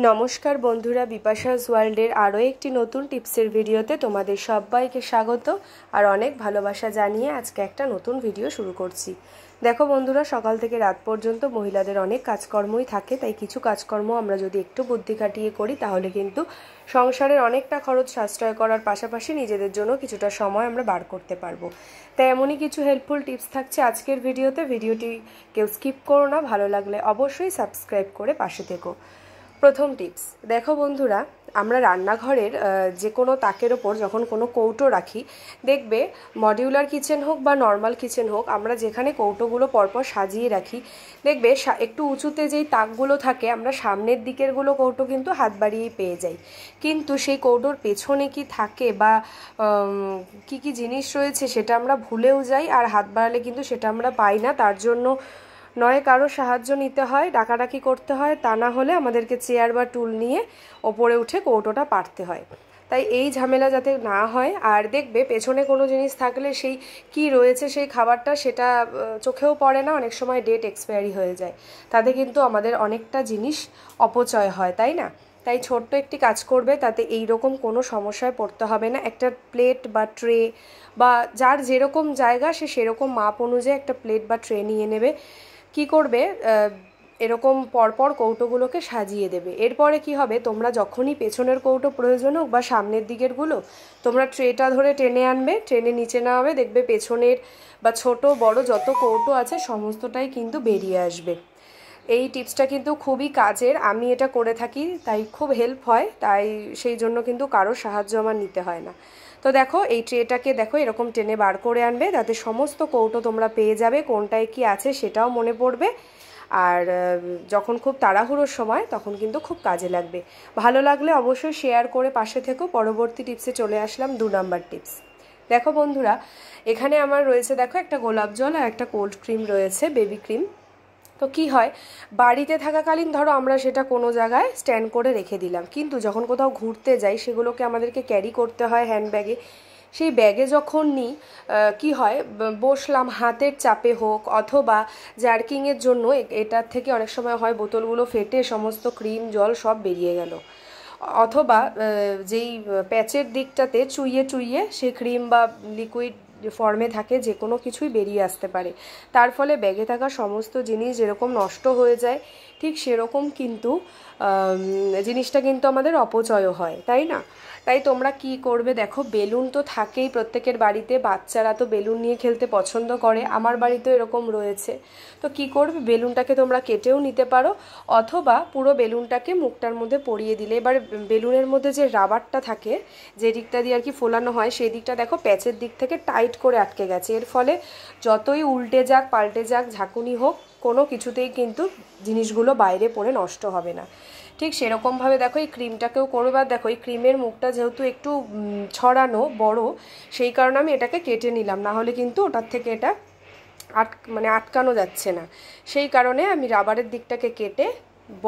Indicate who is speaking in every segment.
Speaker 1: নমস্কার বন্ধুরা, বিপাশাস ওয়ার্ল্ডের আরও একটি নতুন টিপসের ভিডিওতে তোমাদের সবাইকে স্বাগত আর অনেক ভালোবাসা জানিয়ে আজকে একটা নতুন ভিডিও শুরু করছি। দেখো বন্ধুরা, সকাল থেকে রাত পর্যন্ত মহিলাদের অনেক কাজকর্মই থাকে, তাই কিছু কাজকর্ম আমরা যদি একটু বুদ্ধি খাটিয়ে করি তাহলে কিন্তু সংসারের অনেকটা খরচ সাশ্রয় করার পাশাপাশি নিজেদের জন্য কিছুটা সময় আমরা বার করতে পারবো। তাই এমনই কিছু হেল্পফুল টিপস থাকছে আজকের ভিডিওতে। ভিডিওটি কেউ স্কিপ করো না, ভালো লাগলে অবশ্যই সাবস্ক্রাইব করে পাশে থেকো। প্রথম টিপস, দেখো বন্ধুরা, আমরা রান্নাঘরের যে কোনো তাকের ওপর যখন কোনো কৌটো রাখি, দেখবে মডিউলার কিচেন হোক বা নর্মাল কিচেন হোক, আমরা যেখানে কৌটোগুলো পরপর সাজিয়ে রাখি, দেখবে একটু উঁচুতে যেই তাকগুলো থাকে আমরা সামনের দিকেরগুলো কৌটো কিন্তু হাত বাড়িয়েই পেয়ে যাই, কিন্তু সেই কৌটোর পেছনে কি থাকে বা কি কি জিনিস রয়েছে সেটা আমরা ভুলেও যাই, আর হাত বাড়ালে কিন্তু সেটা আমরা পাই না। তার জন্য নয় কারো সাহায্য নিতে হয়, ডাকাডাকি করতে হয়, তা না হলে আমাদেরকে চেয়ার বা টুল নিয়ে ওপরে উঠে কৌটোটা পারতে হয়। তাই এই ঝামেলা যাতে না হয়, আর দেখবে পেছনে কোনো জিনিস থাকলে সেই কি রয়েছে সেই খাবারটা সেটা চোখেও পড়ে না, অনেক সময় ডেট এক্সপায়ারি হয়ে যায়, তাতে কিন্তু আমাদের অনেকটা জিনিস অপচয় হয়, তাই না? তাই ছোট্ট একটি কাজ করবে, তাতে এই রকম কোনো সমস্যায় পড়তে হবে না। একটা প্লেট বা ট্রে বা যার যেরকম জায়গা সে সেরকম মাপ অনুযায়ী একটা প্লেট বা ট্রে নিয়ে নেবে। কি করবে, এরকম পরপর কৌটোগুলোকে সাজিয়ে দেবে। এরপরে কি হবে, তোমরা যখনই পেছনের কৌটো প্রয়োজন হোক বা সামনের দিকেরগুলো, তোমরা ট্রেটা ধরে টেনে আনবে, ট্রেনে নিচে নামাবে, দেখবে পেছনের বা ছোট বড় যত কৌটো আছে সমস্তটাই কিন্তু বেরিয়ে আসবে। এই টিপসটা কিন্তু খুবই কাজের, আমি এটা করে থাকি, তাই খুব হেল্প হয়, তাই সেই জন্য কিন্তু কারোর সাহায্য আমার নিতে হয় না। তো দেখো, এই ট্রেটাকে দেখো এরকম টেনে বার করে আনবে, তাতে সমস্ত কৌটো তোমরা পেয়ে যাবে, কোনটায় কি আছে সেটাও মনে পড়বে, আর যখন খুব তাড়াহুড়োর সময় তখন কিন্তু খুব কাজে লাগবে। ভালো লাগলে অবশ্যই শেয়ার করে পাশে থেকো। পরবর্তী টিপসে চলে আসলাম 2 নাম্বার টিপস। দেখো বন্ধুরা, এখানে আমার রয়েছে দেখো একটা গোলাপ জল আর একটা কোল্ড ক্রিম রয়েছে, বেবি ক্রিম। তো কি হয়, বাড়িতে থাকাকালীন ধরো আমরা সেটা কোনো জায়গায় স্ট্যান্ড করে রেখে দিলাম, কিন্তু যখন কোথাও ঘুরতে যাই সেগুলোকে আমাদেরকে ক্যারি করতে হয় হ্যান্ডব্যাগে। সেই ব্যাগে যখন নিই, কি হয়, বসলাম, হাতের চাপে হোক অথবা জার্কিংয়ের জন্য এটার থেকে অনেক সময় হয় বোতলগুলো ফেটে সমস্ত ক্রিম জল সব বেরিয়ে গেল, অথবা যেই প্যাচের দিকটাতে চুইয়ে চুইয়ে সেই ক্রিম বা লিকুইড ফর্মে থাকে যে কোনো কিছুই বেরিয়ে আসতে পারে। তার ফলে ব্যাগে থাকা সমস্ত জিনিস যেরকম নষ্ট হয়ে যায়, ঠিক সেরকম কিন্তু জিনিসটা কিন্তু আমাদের অপচয়ও হয়, তাই না? তাই তোমরা কি করবে, দেখো বেলুন তো থাকেই প্রত্যেকের বাড়িতে, বাচ্চারা তো বেলুন নিয়ে খেলতে পছন্দ করে, আমার বাড়িতেও এরকম রয়েছে। তো কি করবে, বেলুনটাকে তোমরা কেটেও নিতে পারো, অথবা পুরো বেলুনটাকে মুখটার মধ্যে পরিয়ে দিলে, এবার বেলুনের মধ্যে যে রাবারটা থাকে, যে দিকটা দিয়ে আর কি ফোলানো হয়, সেই দিকটা দেখো প্যাচের দিক থেকে টাইট করে আটকে গেছে, এর ফলে যতই উল্টে যাক পাল্টে যাক ঝাঁকুনি হোক, কোনো কিছুতেই কিন্তু জিনিসগুলো বাইরে পড়ে নষ্ট হবে না। ঠিক সেরকমভাবে দেখো এই ক্রিমটাকেও করবে। আর দেখো এই ক্রিমের মুখটা যেহেতু একটু বড়, সেই কারণে আমি এটাকে কেটে নিলাম, না হলে কিন্তু ওটার থেকে এটা আটকানো যাচ্ছে না, সেই কারণে আমি রাবারের দিকটাকে কেটে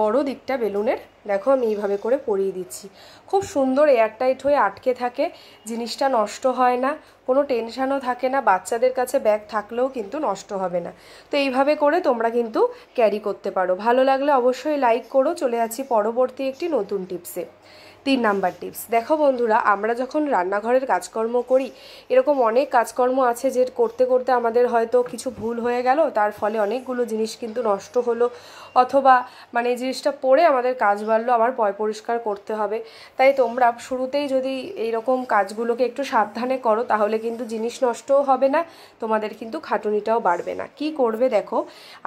Speaker 1: বড় দিকটা বেলুনের দেখো আমি এইভাবে করে পরিয়ে দিচ্ছি। খুব সুন্দর এয়ারটাইট হয়ে আটকে থাকে, জিনিসটা নষ্ট হয় না, কোনো টেনশানও থাকে না, বাচ্চাদের কাছে ব্যাগ থাকলেও কিন্তু নষ্ট হবে না। তো এইভাবে করে তোমরা কিন্তু ক্যারি করতে পারো। ভালো লাগলে অবশ্যই লাইক করো। চলে যাচ্ছি পরবর্তী একটি নতুন টিপসে। 3 নাম্বার টিপস, দেখো বন্ধুরা, আমরা যখন রান্নাঘরের কাজকর্ম করি, এরকম অনেক কাজকর্ম আছে যে করতে করতে আমাদের হয়তো কিছু ভুল হয়ে গেল, তার ফলে অনেকগুলো জিনিস কিন্তু নষ্ট হলো, অথবা এই জিনিসটা পড়ে আমাদের কাজ বাড়লো, আবার পরিষ্কার করতে হবে। তাই তোমরা শুরুতেই যদি এইরকম কাজগুলোকে একটু সাবধানে করো, তাহলে কিন্তু জিনিস নষ্টও হবে না, তোমাদের কিন্তু খাটুনিটাও বাড়বে না। কি করবে, দেখো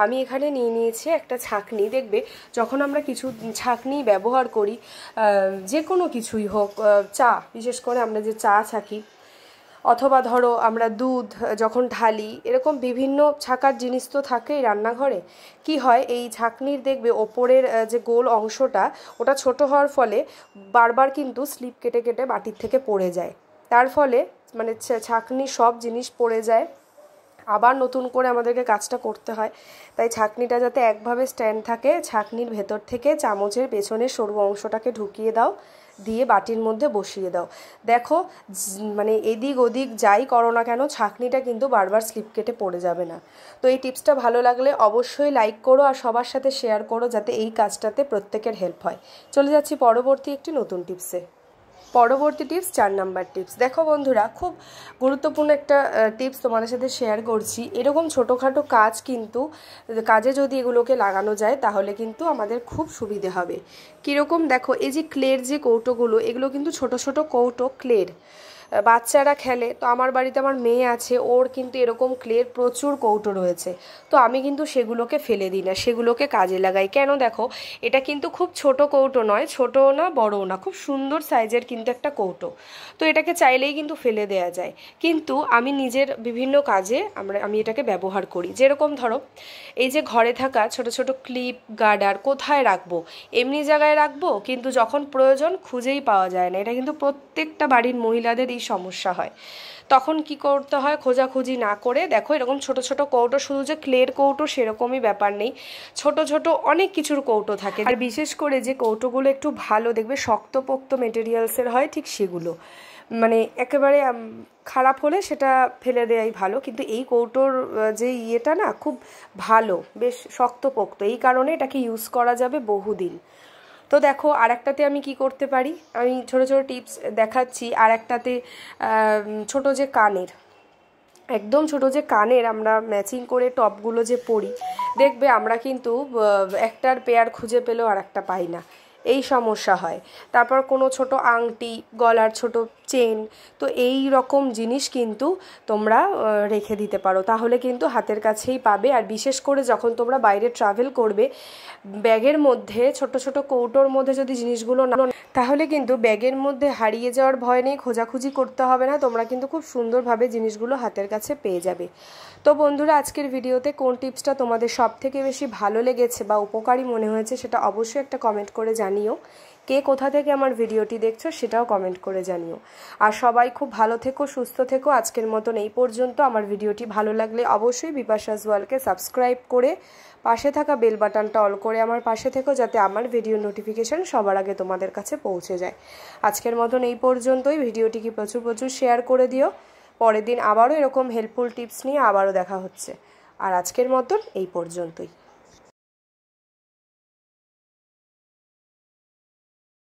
Speaker 1: আমি এখানে নিয়ে নিয়েছি একটা ছাঁকনি। দেখবে যখন আমরা কিছু ছাঁকনি ব্যবহার করি, যে কোনো কিছুই হোক, চা, বিশেষ করে আমরা যে চা ছাঁকি, অথবা ধরো আমরা দুধ যখন ঢালি, এরকম বিভিন্ন ছাঁকার জিনিস তো থাকেই রান্নাঘরে। কি হয়, এই ছাঁকনির দেখবে ওপরের যে গোল অংশটা, ওটা ছোট হওয়ার ফলে বারবার কিন্তু স্লিপ কেটে কেটে বাটির থেকে পড়ে যায়, তার ফলে ছাঁকনির সব জিনিস পড়ে যায়, আবার নতুন করে আমাদেরকে কাজটা করতে হয়। তাই ছাঁকনিটা যাতে একভাবে স্ট্যান্ড থাকে, ছাঁকনির ভেতর থেকে চামচের পেছনের সরু অংশটাকে ঢুকিয়ে দাও, দিয়ে বাটির মধ্যে বসিয়ে দাও। দেখো মানে এদিক ওদিক যাই করো না কেন ছাঁকনিটা কিন্তু বারবার স্লিপ কেটে পড়ে যাবে না। তো এই টিপসটা ভালো লাগলে অবশ্যই লাইক করো আর সবার সাথে শেয়ার করো, যাতে এই কাজটাতে প্রত্যেকের হেল্প হয়। চলে যাচ্ছি পরবর্তী একটি নতুন টিপসে। পরবর্তী টিপস 4 নাম্বার টিপস। দেখো বন্ধুরা, খুব গুরুত্বপূর্ণ একটা টিপস তোমাদের সাথে শেয়ার করছি। এরকম ছোটোখাটো কাজ কিন্তু কাজে যদি এগুলোকে লাগানো যায় তাহলে কিন্তু আমাদের খুব সুবিধে হবে। কীরকম দেখো, এই যে ক্লের যে কৌটোগুলো, এগুলো কিন্তু ছোট ছোট কৌটো ক্লের, বাচ্চারা খেলে। তো আমার বাড়িতে আমার মেয়ে আছে, ওর কিন্তু এরকম ক্লের প্রচুর কৌটো রয়েছে। তো আমি কিন্তু সেগুলোকে ফেলে দিই না, সেগুলোকে কাজে লাগাই। কেন দেখো, এটা কিন্তু খুব ছোট কৌটো নয়, ছোটও না বড়ও না, খুব সুন্দর সাইজের কিন্তু একটা কৌটো। তো এটাকে চাইলেই কিন্তু ফেলে দেওয়া যায়, কিন্তু আমি নিজের বিভিন্ন কাজে আমি এটাকে ব্যবহার করি। যেরকম ধরো, এই যে ঘরে থাকা ছোট ছোট ক্লিপ গার্ডার কোথায় রাখবো, এমনি জায়গায় রাখবো, কিন্তু যখন প্রয়োজন খুঁজেই পাওয়া যায় না। এটা কিন্তু প্রত্যেকটা বাড়ির মহিলাদের এই সমস্যা হয়। তখন কি করতে হয়, খোঁজাখুঁজি না করে দেখো এরকম ছোট ছোট কৌটো, শুধু যে ক্লের কৌটো সেরকমই ব্যাপার নেই, ছোট ছোট অনেক কিছুর কৌটো থাকে। আর বিশেষ করে যে কৌটোগুলো একটু ভালো দেখবে শক্তপোক্ত মেটেরিয়ালসের হয়, ঠিক সেগুলো মানে একেবারে খারাপ হলে সেটা ফেলে দেওয়াই ভালো। কিন্তু এই কৌটোর যে ইয়েটা না খুব ভালো, বেশ শক্তপোক্ত, এই কারণে এটাকে ইউজ করা যাবে বহুদিন। তো দেখো আর একটাতে আমি কি করতে পারি, আমি ছোট ছোট টিপস দেখাচ্ছি। আর একটাতে ছোট যে কানের, একদম ছোট যে কানের আমরা ম্যাচিং করে টপগুলো যে পরি, দেখবে আমরা কিন্তু একটার পেয়ার খুঁজে পেলেও আর একটা পাই না, এই সমস্যা হয়। তারপর কোনো ছোট আংটি, গলার ছোট চেন, তো এই রকম জিনিস কিন্তু তোমরা রেখে দিতে পারো, তাহলে কিন্তু হাতের কাছেই পাবে। আর বিশেষ করে যখন তোমরা বাইরে ট্রাভেল করবে, ব্যাগের মধ্যে ছোট ছোট কৌটোর মধ্যে যদি জিনিসগুলো না, তাহলে কিন্তু ব্যাগের মধ্যে হারিয়ে যাওয়ার ভয় নেই, খোঁজাখুঁজি করতে হবে না, তোমরা কিন্তু খুব সুন্দরভাবে জিনিসগুলো হাতের কাছে পেয়ে যাবে। তো বন্ধুরা, আজকের ভিডিওতে কোন টিপসটা তোমাদের সব থেকে বেশি ভালো লেগেছে বা উপকারী মনে হয়েছে সেটা অবশ্যই একটা কমেন্ট করে জানিও। কে কোথা থেকে আমার ভিডিওটি দেখছো সেটাও কমেন্ট করে জানিও। আর সবাই খুব ভালো থেকো, সুস্থ থেকো। আজকের মতন এই পর্যন্ত। আমার ভিডিওটি ভালো লাগলে অবশ্যই বিপাশাস ওয়ার্ল্ডকে সাবস্ক্রাইব করে পাশে থাকা বেল বাটনটা অল করে আমার পাশে থেকো, যাতে আমার ভিডিও নোটিফিকেশান সবার আগে তোমাদের কাছে পৌঁছে যায়। আজকের মতন এই পর্যন্তই। ভিডিওটিকে প্রচুর প্রচুর শেয়ার করে দিও। পরের দিন আবারও এরকম হেল্পফুল টিপস নিয়ে আবারও দেখা হচ্ছে। আর আজকের মতন এই পর্যন্তই।